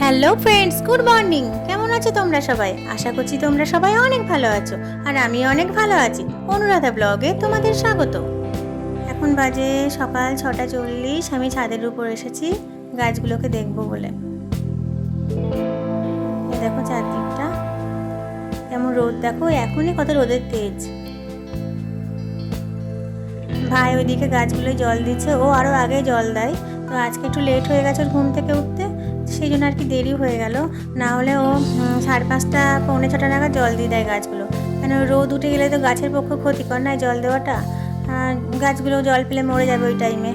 Hello friends, good morning. কেমন আছো তোমরা সবাই? আশা করছি তোমরা সবাই অনেক ভালো আছো, আর আমি অনেক ভালো আছি। অনুরাধা ব্লগে তোমাদের স্বাগত। এখন বাজে সকাল 6:40। আমি ছাদের উপর এসেছি গাছগুলোকে দেখবো বলে। এই দেখো চারদিকটা কেমন রোদ, দেখো এখনই কত রোদের তেজ। ভাই ওইদিকে গাছগুলো জল দিচ্ছে, ও আরও আগে জল দেয়। তো আজকে একটু লেট হয়ে গেছে ঘুম থেকে উঠতে, সেই জন্য আর কি দেরি হয়ে গেল। না হলে ও 5:30 পৌনে 6টা নাগাদ জল দিয়ে দেয় গাছগুলো। কেন রোদ উঠে গেলে তো গাছের পক্ষে ক্ষতিকর নয় জল দেওয়াটা। গাছগুলো জল পেলে মরে যাবে ওই টাইমে।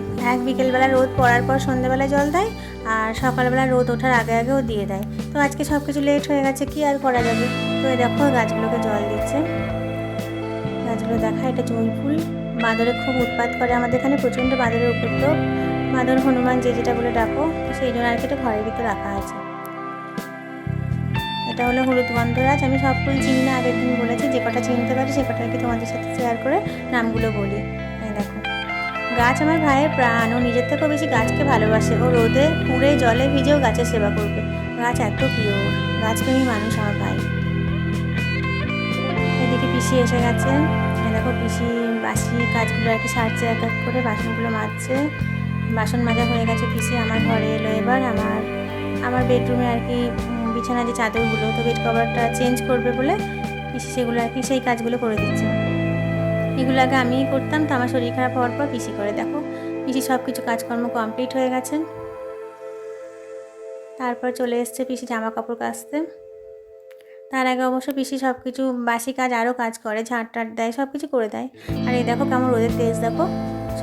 বিকেলবেলা রোদ পড়ার পর সন্ধ্যেবেলায় জল দেয়, আর সকালবেলা রোদ ওঠার আগে আগেও দিয়ে দেয়। তো আজকে সব কিছু লেট হয়ে গেছে, কি আর করা যাবে। তো দেখো গাছগুলোকে জল দিচ্ছে। গাছগুলো দেখা, এটা জুঁই ফুল। বাঁদরে খুব উৎপাত করে আমাদের এখানে, প্রচণ্ড বাঁদরের উপদ্রব। বাঁদর হনুমান যে যেটা বলে ডাকো, সেই জন্য আর কি এটা ঘরের ভিতরে রাখা আছে। এটা হলো হলুদ গন্ধরাজ। আমি সব ফুল চিনি না, আগের দিন বলেছি। যে কটা চিনতে পারি সে কটা আর কি তোমাদের সাথে শেয়ার করে নামগুলো বলি। এই দেখো, গাছ আমার ভাইয়ের প্রাণ। ও নিজের থেকেও বেশি গাছকে ভালোবাসে। ও রোদে পুড়ে জলে ভিজেও গাছের সেবা করবে। গাছ এত প্রিয়, গাছপ্রেমী মানুষ আমার ভাই। এদিকে পিসি এসে গেছে। দেখো পিসি বাসি কাজগুলো আর কি সারছে, এক এক করে বাসনগুলো মাজছে। বাসন মাজা হয়ে গেছে। পিসি আমার ঘরে এলো এবার। আমার বেডরুমে আর কি বিছানা যে চাদরগুলো, তো বেড কভারটা চেঞ্জ করবে বলে পিসি সেগুলো আর কি সেই কাজগুলো করে দিচ্ছে। এগুলো আগে আমিই করতাম, তো আমার শরীর খারাপ হওয়ার পর পিসি করে। দেখো পিসি সব কিছু কাজকর্ম কমপ্লিট হয়ে গেছে। তারপর চলে এসছে পিসি জামা কাপড় কাচতে। তার আগে অবশ্য পিসি সব কিছু বাসি কাজ আরও কাজ করে, ঝাঁট টাট দেয়, সব কিছু করে দেয়। আর এই দেখো কেমন রোদের তেজ, দেখো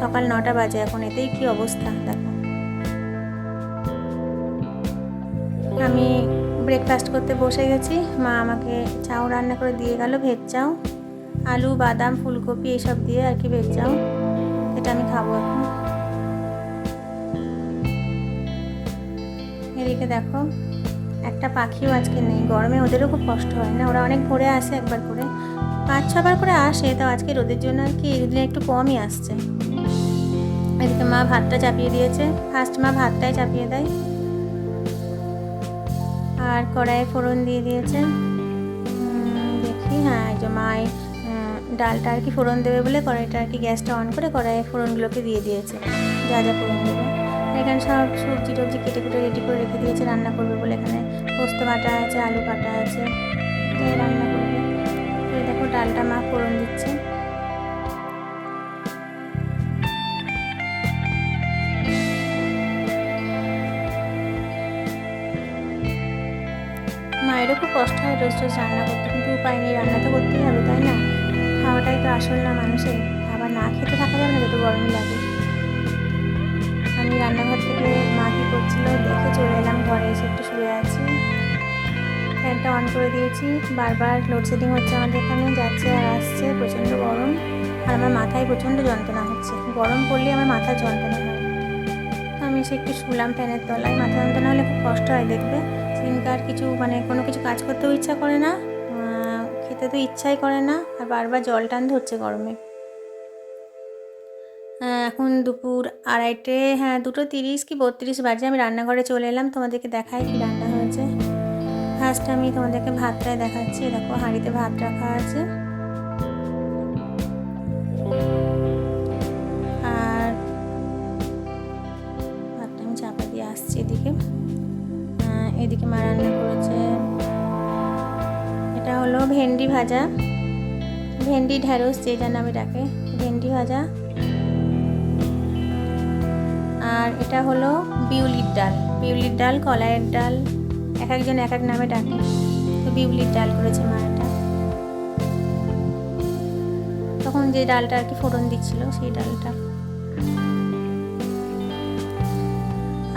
সকাল 9টা বাজে এখন, এতেই কি অবস্থা দেখো। আমি ব্রেকফাস্ট করতে বসে গেছি। মা আমাকে চাউ রান্না করে দিয়ে গেল, ভেজ চাউ, আলু বাদাম ফুলকপি এইসব দিয়ে আর কি ভেজ চাউ। এটা আমি খাবো এখন। এদিকে দেখো একটা পাখিও আজকে নেই। গরমে ওদেরও খুব কষ্ট হয় না? ওরা অনেক ভোরে আসে, একবার করে 5-6বার করে আসে। তো আজকে রোদের জন্য আর কি এদিন একটু কমই আসছে। এদিকে মা ভাতটা চাপিয়ে দিয়েছে। ফার্স্ট মা ভাতটাই চাপিয়ে দেয়, আর কড়াইয়ে ফোড়ন দিয়ে দিয়েছে। দেখি, হ্যাঁ এই যে মা ডালটা আর কি ফোড়ন দেবে বলে কড়াইটা আর কি গ্যাসটা অন করে কড়াইয়ে ফোড়নগুলোকে দিয়ে দিয়েছে, যা যা ফোড়ন দেবে। এখানে সব সবজি টবজি কেটে কুটে রেডি করে রেখে দিয়েছে রান্না করবে বলে। এখানে পোস্ত কাটা আছে, আলু কাটা আছে, তাই রান্না করবে। তো দেখো ডালটা মা ফোড়ন দিচ্ছে। মায়েরও খুব কষ্ট হয় রোজ রোজ রান্না করতে, কিন্তু উপায় নেই, রান্না তো করতেই হবে, তাই না? খাওয়াটাই তো আসল না মানুষের। আবার না খেতে থাকা যাবে না, যত গরমই লাগে। আমি রান্নাঘর থেকে মা কী করছিল দেখে চলে এলাম ঘরে, এসে একটু শুয়ে আছি। ফ্যানটা অন করে দিয়েছি। বারবার লোডশেডিং হচ্ছে আমাদের এখানে, যাচ্ছে আর আসছে, প্রচণ্ড গরম। আর আমার মাথায় প্রচণ্ড যন্ত্রণা হচ্ছে। গরম পড়লে আমার মাথার যন্ত্রণা হয়। আমি এসে একটু শুলাম ফ্যানের তলায়। মাথা যন্ত্রণা হলে খুব কষ্ট হয়, দেখবে দিনকার কিছু কোনো কিছু কাজ করতেও ইচ্ছা করে না, খেতে তো ইচ্ছাই করে না, আর বারবার জল টান ধরছে গরমে। এখন দুপুর 2:30, হ্যাঁ 2:30 কি 32 বাজে। আমি রান্নাঘরে চলে এলাম, তোমাদেরকে দেখাই কি রান্না হয়েছে। ফার্স্ট আমি তোমাদেরকে ভাতটাই দেখাচ্ছি। দেখো হাঁড়িতে ভাত রাখা আছে, আর ভাতটা আমি চাপা দিয়ে আসছি এদিকে। এদিকে মা রান্না করেছে, এটা হলো ভেন্ডি ভাজা, ভেন্ডি ঢ্যাঁড়স যেটা নামে ডাকে, ভেন্ডি ভাজা। আর এটা হলো বিউলির ডাল। বিউলির ডাল, কলাইয়ের ডাল, এক একজন এক এক নামে ডাকে। তো বিউলির ডাল করেছে মা। এটা তখন যে ডালটা আর কি ফোড়ন দিচ্ছিল সেই ডালটা।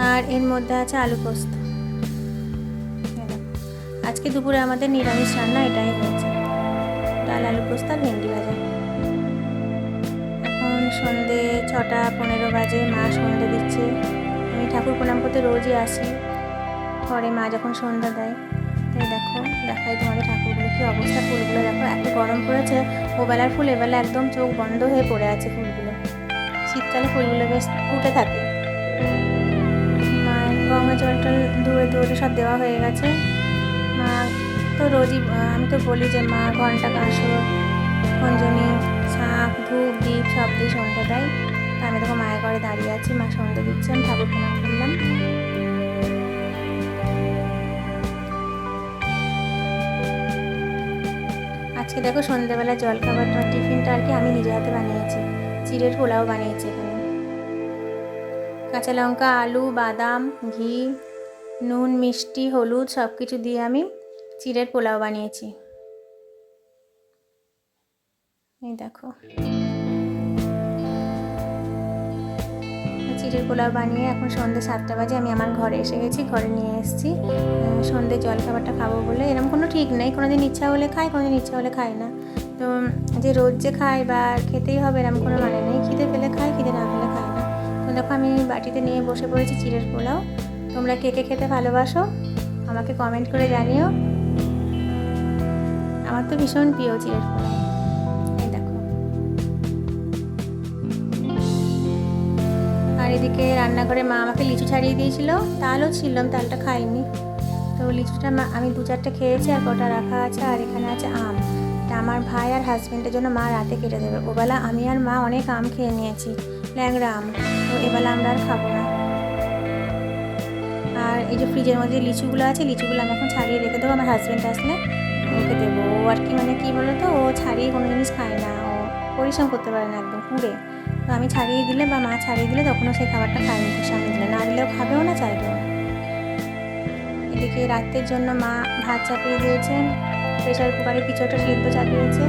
আর এর মধ্যে আছে আলু পোস্ত। আজকে দুপুরে আমাদের নিরামিষ রান্না এটাই হয়েছে, ডাল আলু পোস্ত আর ভেন্ডি ভাজা। এখন সন্ধে 6:15 বাজে। মা সন্ধে দিচ্ছে। আমি ঠাকুর প্রণাম করতে রোজই আসি পরে, মা যখন সন্ধ্যা দেয়। তাই দেখো দেখাই তোমাদের ঠাকুরগুলো কী অবস্থা। ফুলগুলো দেখো, এত গরম পড়েছে, ওবেলার ফুল এবেলা একদম চোখ বন্ধ হয়ে পড়ে আছে ফুলগুলো। শীতকালে ফুলগুলো বেশ ফুটে থাকে। মায়ের ঠাকুমার জল টল ধুয়ে সব দেওয়া হয়ে গেছে। মা তো রোজই, আমি তো বলি যে মা ঘন্টা কাঁসর খঞ্জনি শাঁখ ধূপ দ্বীপ সব দিয়ে সন্ধ্যা দেয়। তো আমি দেখো মায়ের ঘরে দাঁড়িয়ে আছি, মা সন্ধ্যা দিচ্ছে, আমি ঠাকুর প্রণাম করলাম। আজকে দেখো সন্ধ্যেবেলা জলখাবারটা টিফিনটা আর কি আমি নিজে হাতে বানিয়েছি, চিড়ের পোলাও বানিয়েছি। এখানে কাঁচা লঙ্কা, আলু, বাদাম, ঘি, নুন, মিষ্টি, হলুদ সব কিছু দিয়ে আমি চিড়ের পোলাও বানিয়েছি। এই দেখো চিড়ের পোলাও বানিয়ে এখন সন্ধ্যে 7টা বাজে আমি আমার ঘরে এসে গেছি, ঘরে নিয়ে এসেছি সন্ধ্যে জলখাবারটা খাবো বলে। এরকম কোনো ঠিক নেই, কোনো দিন ইচ্ছা হলে খাই, কোনো দিন ইচ্ছা হলে খাই না। তো যে রোজ যে খাই বা খেতেই হবে এরকম কোনো মানে নেই, খিদে পেলে খাই, খিদে না পেলে খাই না। তো দেখো আমি বাটিতে নিয়ে বসে পড়েছি চিড়ের পোলাও। তোমরা কে কে খেতে ভালোবাসো আমাকে কমেন্ট করে জানিও। আমার তো ভীষণ প্রিয় চিড়ের পোলাও। এই দেখো, আর এদিকে রান্নাঘরে মা আমাকে লিচু ছাড়িয়ে দিয়েছিল, তালও ছিলাম, তালটা খাইনি। তো লিচুটা আমি 2-4টে খেয়েছি, আর কটা রাখা আছে। আর এখানে আছে আম, এটা আমার ভাই আর হাজব্যান্ডের জন্য মা রাতে কেটে দেবে। ওবেলা আমি আর মা অনেক আম খেয়ে নিয়েছি, ল্যাংড়া আম, তো এবেলা আমরা আর খাবো না। আর এই যে ফ্রিজের মধ্যে লিচুগুলো আছে, লিচুগুলো আমি এখন ছাড়িয়ে রেখে দেবো, আমার হাজব্যান্ড আসলে ওকে দেবো। ও আর কি মানে কী বলো তো, ও ছাড়িয়ে কোনো জিনিস খায় না, ও পরিশ্রম করতে পারে না একদম পুড়ে। তো আমি ছাড়িয়ে দিলে বা মা ছাড়িয়ে দিলে তখনও সেই খাবারটা খায় মুখের সামনে দিলে, না দিলেও খাবেও না, চাইবেও না। এদিকে রাতের জন্য মা ভাত চাপিয়ে দিয়েছেন, প্রেশার কুকারে কিছু একটা সিদ্ধ চাপিয়েছে।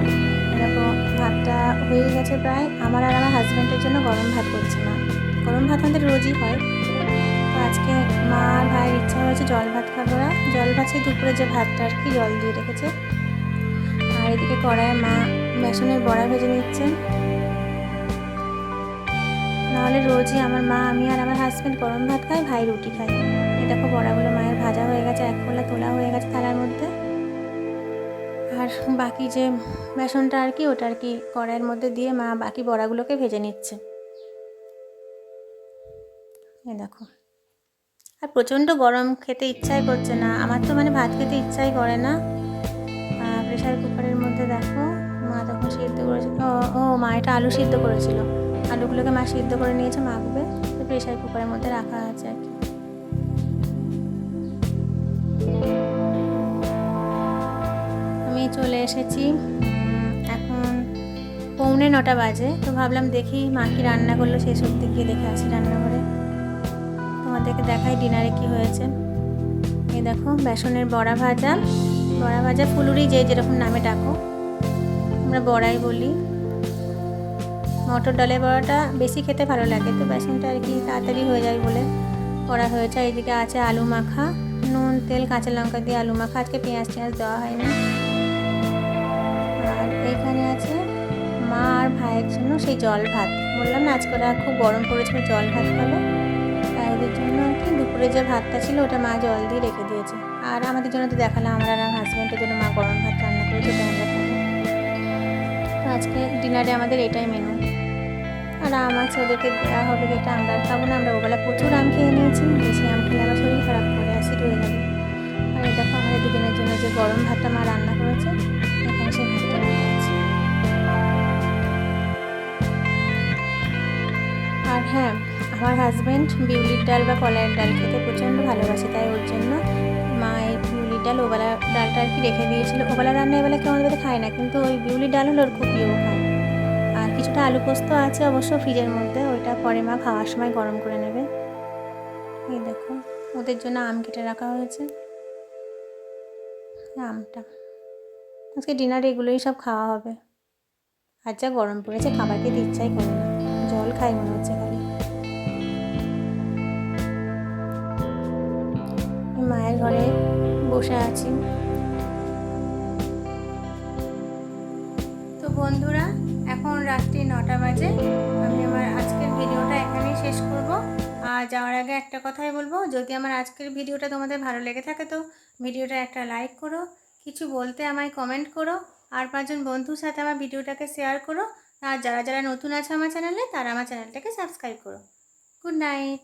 এরকম ভাতটা হয়ে গেছে প্রায়। আমার আর আমার হাজব্যান্ডের জন্য গরম ভাত করছে মা। গরম ভাত আমাদের রোজই হয়, তো আজকে মা আর ভাইয়ের ইচ্ছা হয়েছে জল ভাত খাবো। ওরা জল ভাত সেই দুপুরে যে ভাতটা আর কি জল দিয়ে রেখেছে। আর এদিকে কড়াইয়ে মা বেসনের বড়া ভেজে নিচ্ছেন। নাহলে রোজই আমার মা, আমি আর আমার হাজব্যান্ড গরম ভাত খাই, ভাই রুটি খাই। এই দেখো বড়াগুলো মায়ের ভাজা হয়ে গেছে, এক কোলা তোলা হয়ে গেছে থালার মধ্যে। আর বাকি যে বেসনটা আর কি, ওটা আর কি কড়াইয়ের মধ্যে দিয়ে মা বাকি বড়াগুলোকে ভেজে নিচ্ছে। এই দেখো, আর প্রচণ্ড গরম, খেতে ইচ্ছাই করছে না আমার তো, মানে ভাত খেতে ইচ্ছাই করে না। প্রেশার কুকারের মধ্যে দেখো মা তখন সিদ্ধ করেছিল, মা এটা আলু সিদ্ধ করেছিল, আলুগুলোকে মা সিদ্ধ করে নিয়েছে, মাখবে, তো প্রেশার কুকারের মধ্যে রাখা আছে আর কি। আমি চলে এসেছি, এখন 8:45 বাজে। তো ভাবলাম দেখি মা কি রান্না করলো, সেই সব দিক গিয়ে দেখে আসি রান্নাঘরে, তোমাদেরকে দেখাই ডিনারে কি হয়েছে। এই দেখো বেসনের বড়া ভাজা, ফুলুরি যে যেরকম নামে ডাকো, আমরা বড়াই বলি। মটর ডালের বড়াটা বেশি খেতে ভালো লাগে, তো বেসনটা আর কি তাড়াতাড়ি হয়ে যায় বলে করা হয়েছে। এইদিকে আছে আলু মাখা, নুন তেল কাঁচা লঙ্কা দিয়ে আলু মাখা, আজকে পেঁয়াজ দেওয়া হয়নি। আর এইখানে আছে মা আর ভাইয়ের জন্য সেই জল ভাত, বললাম না আজকে ওরা খুব গরম পড়েছিল, জল ভাত খাবে, তাই ওদের জন্য আর কি দুপুরে যে ভাতটা ছিল ওটা মা জল দিয়ে রেখে দিয়েছে। আর আমাদের জন্য তো দেখালাম, আমরা আর হাজব্যান্ডের জন্য মা গরম ভাত রান্না করেছে, ওটা আমরা খাবো। তো আজকে ডিনারে আমাদের এটাই মেনু। আর আম আছে, ওদেরকে দেওয়া হবে, যেটা আমরা খাবো না। আমরা ওবেলা প্রচুর আম খেয়ে নিয়েছি, বেশি আম খেলে আবার শরীর খারাপ করে, অ্যাসিড হয়ে যাবে। আর এই দেখো আমাদের দুজনের জন্য যে গরম ভাতটা মা রান্না করেছে, এখানে সেই ভাতটা রান্না আছে। আর হ্যাঁ, আমার হাজব্যান্ড বিউলির ডাল বা কলাইয়ের ডাল খেতে প্রচণ্ড ভালোবাসে, তাই ওর জন্য মা এই বিউলির ডাল, ওবেলা ডালটা আর কি রেখে দিয়েছিল। ওবেলা রান্না এবেলা কেউ আমাদের খায় না, কিন্তু ওই বিউলির ডাল হলো ওর খুব প্রিয়, খায়। আর কিছুটা আলু পোস্ত আছে অবশ্য ফ্রিজের মধ্যে, ওইটা পরে মা খাওয়ার সময় গরম করে নেবে। এই দেখো ওদের জন্য আম কেটে রাখা হয়েছে, আমটা আজকে ডিনারে এগুলোই সব খাওয়া হবে। আর যা গরম পড়েছে খাবার খেতে ইচ্ছাই করে না, জল খাই মনে হচ্ছে খালি। মায়ের ঘরে বসে আছি। তো বন্ধুরা এখন রাত্রি 9টা বাজে, আমি আমার আজকের ভিডিওটা এখানেই শেষ করব। আর যাওয়ার আগে একটা কথাই বলবো, যদি আমার আজকের ভিডিওটা তোমাদের ভালো লেগে থাকে তো ভিডিওটা একটা লাইক করো, কিছু বলতে আমায় কমেন্ট করো, আর 5জন বন্ধুর সাথে আমার ভিডিওটাকে শেয়ার করো। আর যারা যারা নতুন আছে আমার চ্যানেলে, তারা আমার চ্যানেলটাকে সাবস্ক্রাইব করো। Good night.